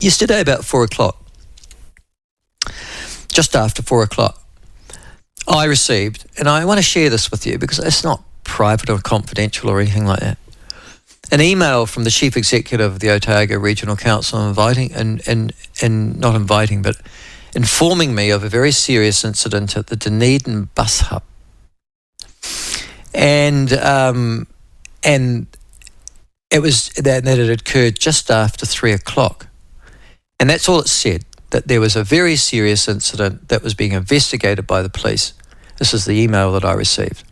Yesterday about 4 o'clock, just after 4 o'clock, I received, and I want to share this with you because it's not private or confidential or anything like that, an email from the Chief Executive of the Otago Regional Council informing me of a very serious incident at the Dunedin bus hub. And it was that it had occurred just after 3 o'clock. And that's all it said, that there was a very serious incident that was being investigated by the police. This is the email that I received.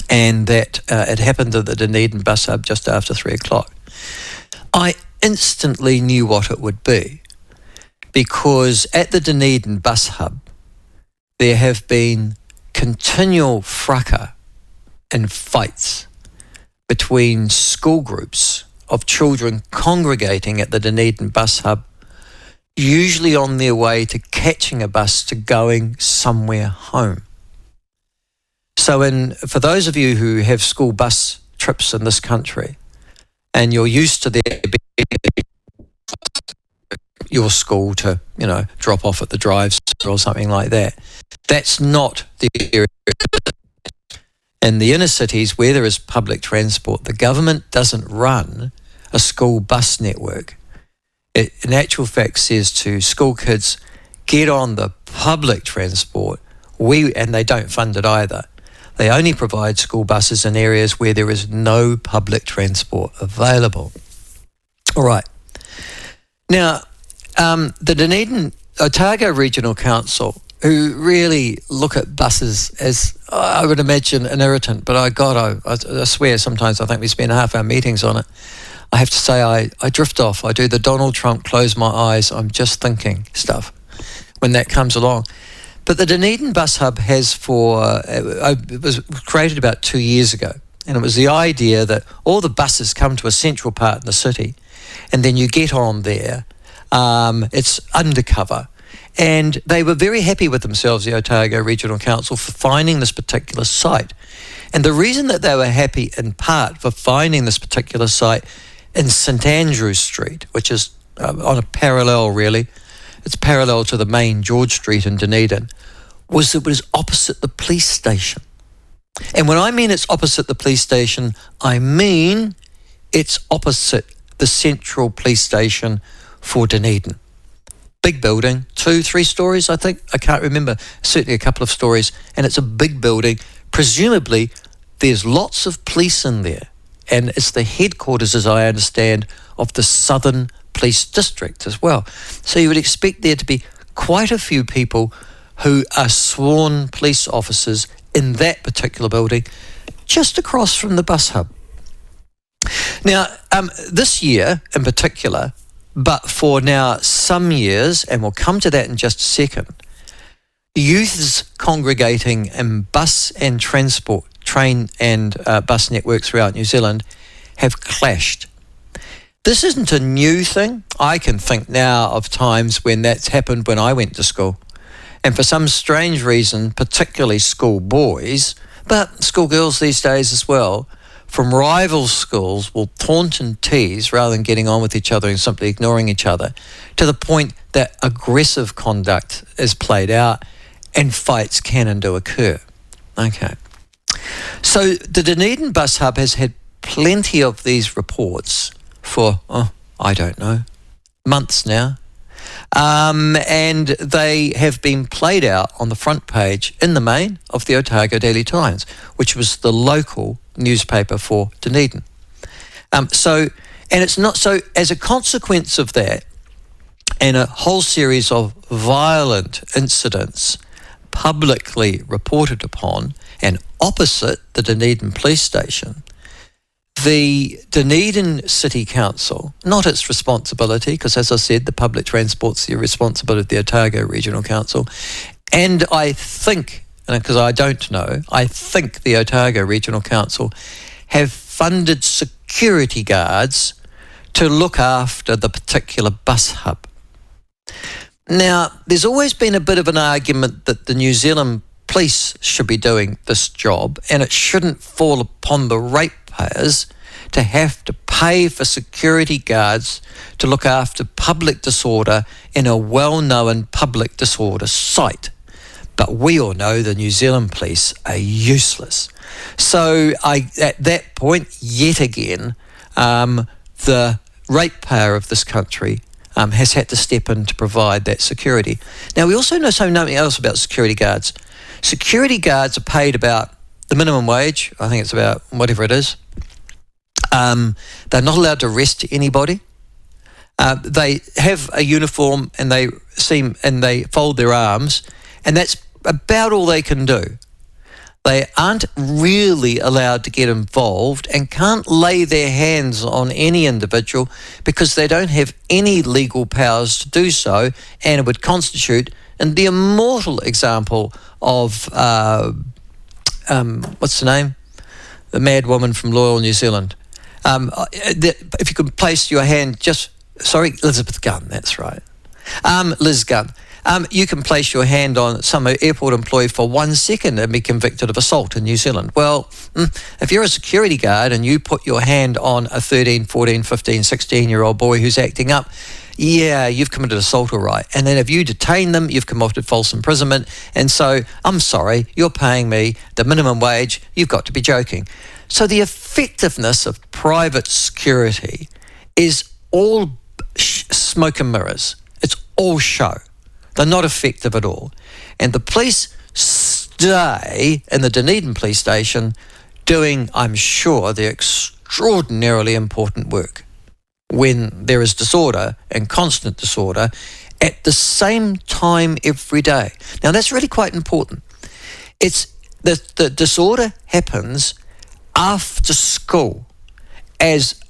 And that it happened at the Dunedin bus hub just after 3 o'clock. I instantly knew what it would be, because at the Dunedin bus hub, there have been continual fracas and fights between school groups of children congregating at the Dunedin bus hub, usually on their way to catching a bus to going somewhere home. So for those of you who have school bus trips in this country, and you're used to your school to, drop off at the drive or something like that, that's not the area. In the inner cities where there is public transport, the government doesn't run a school bus network. It, in actual fact, says to school kids, get on the public transport. And they don't fund it either. They only provide school buses in areas where there is no public transport available. All right. Now, the Dunedin Otago Regional Council, who really look at buses as, I would imagine, an irritant, but I swear sometimes I think we spend half our meetings on it. I have to say I drift off. I do the Donald Trump close my eyes, I'm just thinking stuff when that comes along. But the Dunedin bus hub it was created about 2 years ago, and it was the idea that all the buses come to a central part in the city, and then you get on there. It's undercover. And they were very happy with themselves, the Otago Regional Council, for finding this particular site. And the reason that they were happy in part for finding this particular site in St Andrew Street, which is on a parallel really, it's parallel to the main George Street in Dunedin, was it was opposite the police station. And when I mean it's opposite the police station, I mean it's opposite the central police station for Dunedin. Big building, 2-3 stories, I think. I can't remember. Certainly a couple of stories. And it's a big building. Presumably, there's lots of police in there. And it's the headquarters, as I understand, of the Southern Police District as well. So you would expect there to be quite a few people who are sworn police officers in that particular building, just across from the bus hub. Now, this year in particular, but for now some years, and we'll come to that in just a second, youths congregating in bus and transport, train and bus networks throughout New Zealand have clashed. This isn't a new thing. I can think now of times when that's happened when I went to school. And for some strange reason, particularly school boys, but schoolgirls these days as well, from rival schools will taunt and tease rather than getting on with each other and simply ignoring each other, to the point that aggressive conduct is played out and fights can and do occur. Okay. So the Dunedin bus hub has had plenty of these reports for, I don't know, months now. And they have been played out on the front page in the main of the Otago Daily Times, which was the local newspaper for Dunedin. And it's not so, as a consequence of that, and a whole series of violent incidents publicly reported upon and opposite the Dunedin police station, the Dunedin City Council, not its responsibility, because as I said, the public transport's the responsibility of the Otago Regional Council, and I think, because I don't know, I think the Otago Regional Council have funded security guards to look after the particular bus hub. Now, there's always been a bit of an argument that the New Zealand police should be doing this job, and it shouldn't fall upon the ratepayers to have to pay for security guards to look after public disorder in a well-known public disorder site. But we all know the New Zealand police are useless. So at that point, yet again, the ratepayer of this country has had to step in to provide that security. Now, we also know something else about security guards. Security guards are paid about the minimum wage. I think it's about whatever it is. They're not allowed to arrest anybody. They have a uniform and they fold their arms, and that's about all they can do. They aren't really allowed to get involved and can't lay their hands on any individual because they don't have any legal powers to do so, and it would constitute the immortal example of, what's the name? The mad woman from Loyal, New Zealand. If you could place your hand Elizabeth Gunn, that's right. Liz Gunn. You can place your hand on some airport employee for 1 second and be convicted of assault in New Zealand. Well, if you're a security guard and you put your hand on a 13, 14, 15, 16-year-old boy who's acting up, yeah, you've committed assault, all right. And then if you detain them, you've committed false imprisonment. And so, I'm sorry, you're paying me the minimum wage. You've got to be joking. So the effectiveness of private security is all smoke and mirrors. It's all show. They're not effective at all. And the police stay in the Dunedin police station doing, I'm sure, their extraordinarily important work when there is disorder and constant disorder at the same time every day. Now, that's really quite important. It's the disorder happens after school as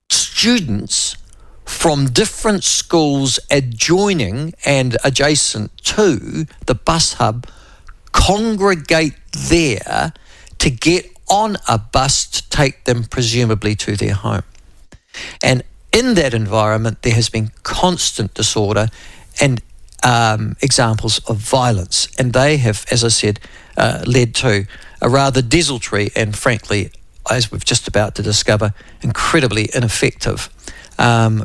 students from different schools adjoining and adjacent to the bus hub congregate there to get on a bus to take them presumably to their home. And in that environment, there has been constant disorder and examples of violence. And they have, as I said, led to a rather desultory and, frankly, as we've just about to discover, incredibly ineffective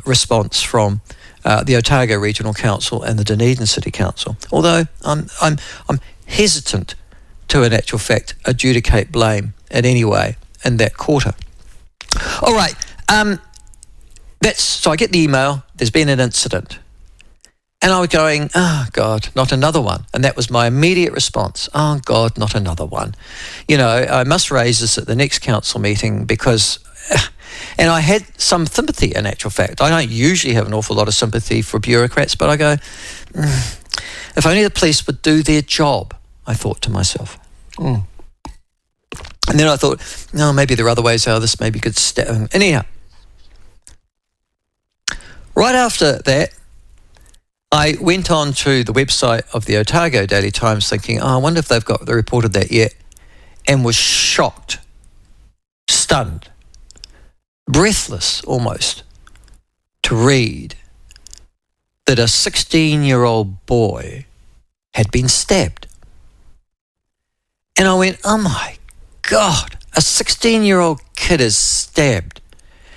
response from the Otago Regional Council and the Dunedin City Council. Although I'm hesitant to, in actual fact, adjudicate blame in any way in that quarter. All right. So I get the email, there's been an incident. And I was going, oh, God, not another one. And that was my immediate response. Oh, God, not another one. You know, I must raise this at the next council meeting because, and I had some sympathy in actual fact. I don't usually have an awful lot of sympathy for bureaucrats, but I go, if only the police would do their job, I thought to myself. And then I thought, no, maybe there are other ways how this maybe could step. Anyhow, right after that, I went on to the website of the Otago Daily Times thinking, I wonder if they've reported that yet, and was shocked, stunned, breathless almost, to read that a 16-year-old boy had been stabbed. And I went, oh my God, a 16-year-old kid is stabbed.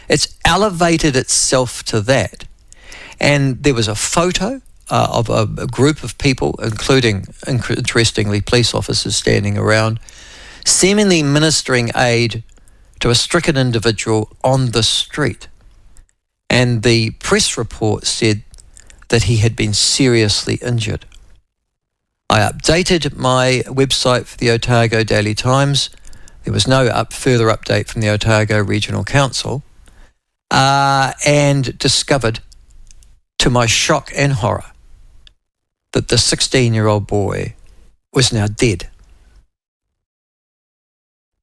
It's elevated itself to that. And there was a photo of a group of people, including, interestingly, police officers standing around, seemingly ministering aid to a stricken individual on the street. And the press report said that he had been seriously injured. I updated my website for the Otago Daily Times. There was no further update from the Otago Regional Council, and discovered, to my shock and horror, that the 16-year-old boy was now dead.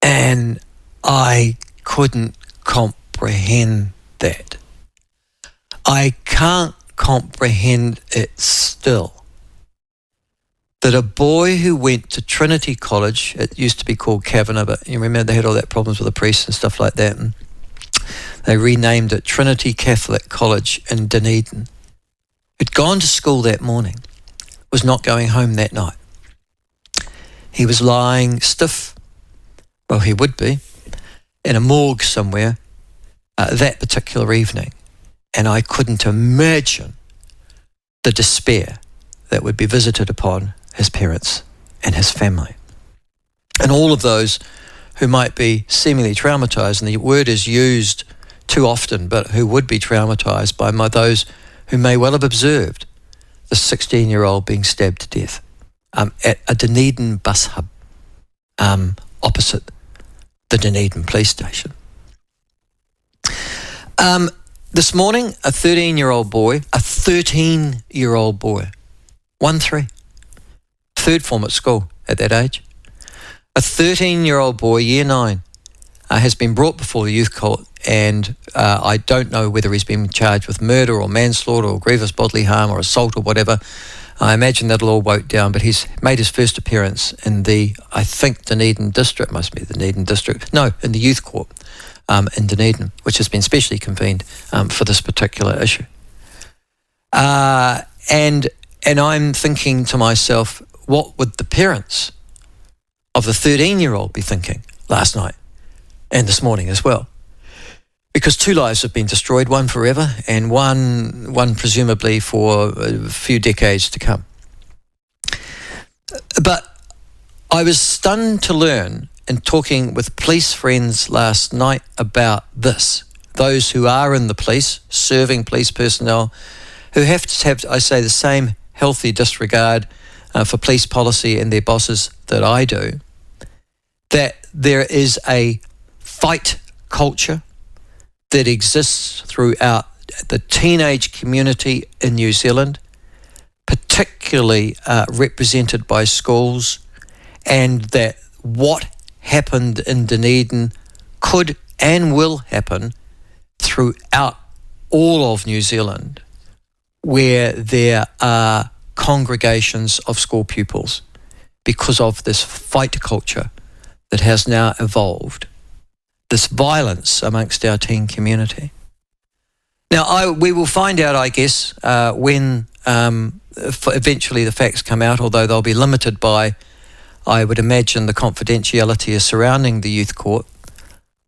And I couldn't comprehend that. I can't comprehend it still. That a boy who went to Trinity College, it used to be called Kavanagh, but you remember they had all that problems with the priests and stuff like that, and they renamed it Trinity Catholic College in Dunedin, who'd gone to school that morning, was not going home that night. He was lying stiff, well, he would be, in a morgue somewhere that particular evening, and I couldn't imagine the despair that would be visited upon his parents and his family. And all of those who might be seemingly traumatised, and the word is used too often, but who would be traumatised by those who may well have observed the 16-year-old being stabbed to death at a Dunedin bus hub opposite the Dunedin police station. This morning, a 13-year-old boy, 1-3, third form at school at that age, a 13-year-old boy, year 9, has been brought before the youth court, and I don't know whether he's been charged with murder or manslaughter or grievous bodily harm or assault or whatever. I imagine that'll all vote down, but he's made his first appearance in the, I think, Dunedin district, must be the Dunedin district, no, in the youth court in Dunedin, which has been specially convened for this particular issue. And I'm thinking to myself, what would the parents of the 13-year-old be thinking last night and this morning as well? Because 2 lives have been destroyed, one forever and one presumably for a few decades to come. But I was stunned to learn in talking with police friends last night about this. Those who are in the police, serving police personnel, who have to have, I say, the same healthy disregard for police policy and their bosses that I do, that there is a fight culture that exists throughout the teenage community in New Zealand, particularly represented by schools, and that what happened in Dunedin could and will happen throughout all of New Zealand, where there are congregations of school pupils because of this fight culture that has now evolved, this violence amongst our teen community. Now, we will find out, I guess, when eventually the facts come out, although they'll be limited by, I would imagine, the confidentiality surrounding the youth court.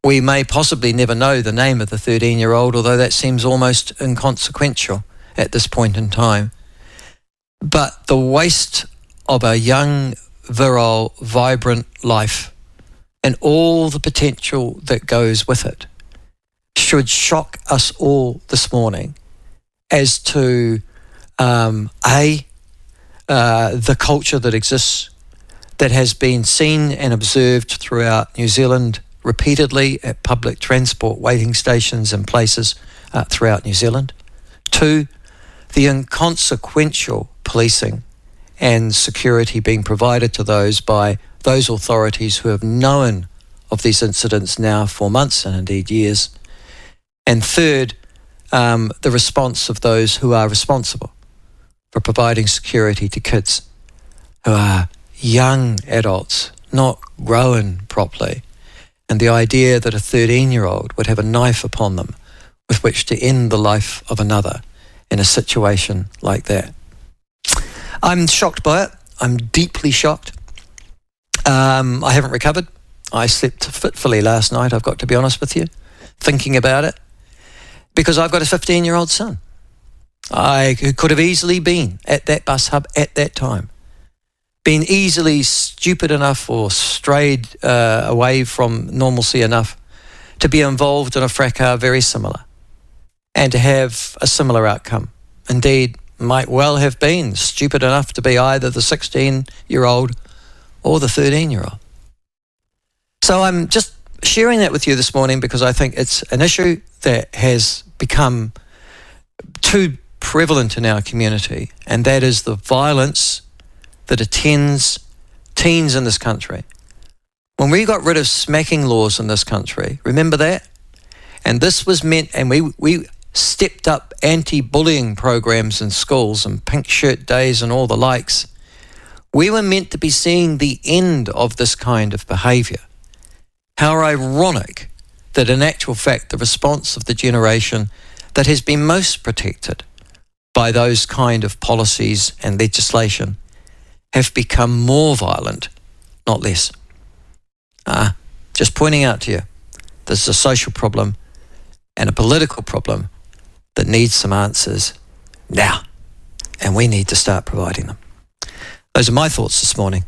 We may possibly never know the name of the 13-year-old, although that seems almost inconsequential at this point in time. But the waste of a young, virile, vibrant life and all the potential that goes with it should shock us all this morning as to the culture that exists, that has been seen and observed throughout New Zealand repeatedly at public transport waiting stations and places throughout New Zealand. 2, the inconsequential policing and security being provided to those by those authorities who have known of these incidents now for months and indeed years. And 3rd, the response of those who are responsible for providing security to kids who are young adults, not grown properly, and the idea that a 13-year-old would have a knife upon them with which to end the life of another in a situation like that. I'm shocked by it. I'm deeply shocked. I haven't recovered. I slept fitfully last night, I've got to be honest with you, thinking about it, because I've got a 15-year-old son who could have easily been at that bus hub at that time, been easily stupid enough or strayed away from normalcy enough to be involved in a fracas very similar and to have a similar outcome. Indeed, might well have been stupid enough to be either the 16-year-old or the 13-year-old. So I'm just sharing that with you this morning because I think it's an issue that has become too prevalent in our community, and that is the violence that attends teens in this country. When we got rid of smacking laws in this country, remember that? And this was meant, and we stepped up anti-bullying programs in schools and pink shirt days and all the likes. We were meant to be seeing the end of this kind of behaviour. How ironic that in actual fact the response of the generation that has been most protected by those kind of policies and legislation have become more violent, not less. Just pointing out to you There's a social problem and a political problem that needs some answers now. And we need to start providing them. Those are my thoughts this morning.